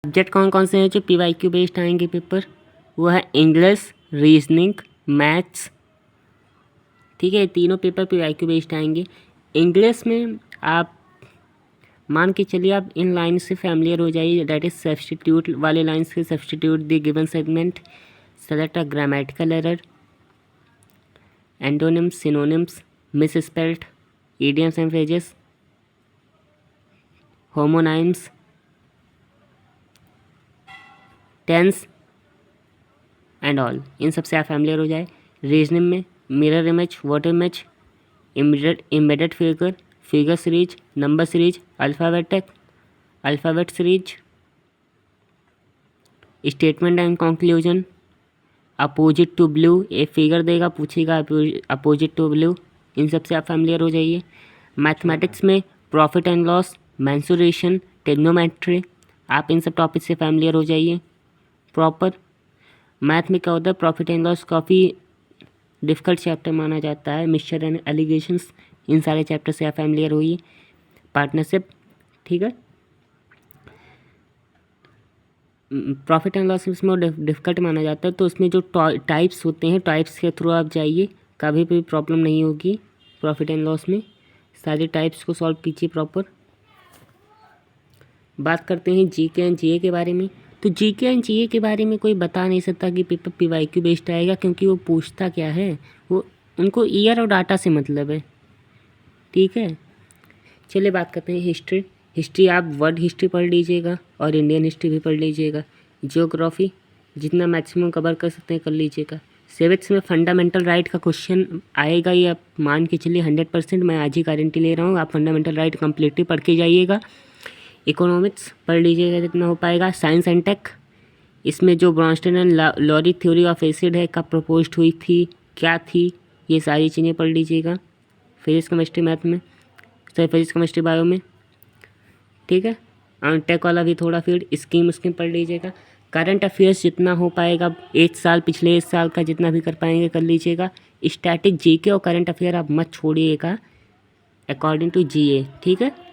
Subject कौन कौन से हैं जो PYQ बेस्ड आएंगे पेपर, वो है इंग्लिश, रीजनिंग, मैथ्स। ठीक है, तीनों पेपर PYQ बेस्ड आएंगे। इंग्लिश में आप मान के चलिए आप इन लाइन से फैमिलियर हो जाइए, दैट इज सब्स्टिट्यूट वाले लाइन से। Substitute the given segment, select a grammatical error, antonyms, synonyms, misspelled, idioms and phrases, homonyms, tense and all, इन सबसे आप फैमिलियर हो जाए। रीजनिंग में mirror image, word image, embedded figure, figure series, number series, alphabet series, statement and conclusion, opposite to blue, एक figure देगा पूछेगा opposite to blue, इन सब से आप फैमिलियर हो जाइए। मैथमेटिक्स में profit and loss, mensuration, trigonometry, आप इन सब टॉपिक से फैमिलियर हो जाइए प्रॉपर। मैथ में क्या होता है, प्रॉफिट एंड लॉस काफ़ी डिफ़िकल्ट चैप्टर माना जाता है। मिक्सचर एंड एलिगेशंस, इन सारे चैप्टर से आप फैमिलियर होइए। पार्टनरशिप, ठीक है, प्रॉफिट एंड लॉस इसमें डिफ़िकल्ट माना जाता है, तो उसमें जो टाइप्स होते हैं, टाइप्स के थ्रू आप जाइए, कभी भी प्रॉब्लम नहीं होगी प्रॉफिट एंड लॉस में। सारे टाइप्स को सॉल्व कीजिए प्रॉपर। बात करते हैं जीके एंड जीए के बारे में। तो जीके एंड जीए के बारे में कोई बता नहीं सकता कि पेपर PYQ बेस्ड आएगा, क्योंकि वो पूछता क्या है, वो उनको ईयर और डाटा से मतलब है। ठीक है, चलिए बात करते हैं हिस्ट्री। हिस्ट्री आप वर्ल्ड हिस्ट्री पढ़ लीजिएगा और इंडियन हिस्ट्री भी पढ़ लीजिएगा। जियोग्राफी जितना मैक्सिमम कवर कर सकते हैं कर लीजिएगा। सिविक्स में फंडामेंटल राइट का क्वेश्चन आएगा, ये आप मान के चलिए 100%, मैं आज ही गारंटी ले रहा हूँ। आप फंडामेंटल राइट कम्प्लीटली पढ़ के जाइएगा। इकोनॉमिक्स पढ़ लीजिएगा जितना हो पाएगा। साइंस एंड टेक, इसमें जो Bronsted and Lowry theory of acid है कब प्रपोज्ड हुई थी, क्या थी, ये सारी चीज़ें पढ़ लीजिएगा। फिजिक्स केमिस्ट्री मैथ में, सॉरी फिजिक्स केमिस्ट्री बायो में, ठीक है। टेक वाला भी थोड़ा फिर स्कीम पढ़ लीजिएगा। करंट अफेयर्स जितना हो पाएगा, एक साल पिछले एक साल का जितना भी कर पाएंगे कर लीजिएगा। स्टैटिक जीके और करंट अफेयर आप मत छोड़िएगा अकॉर्डिंग टू जीए, ठीक है।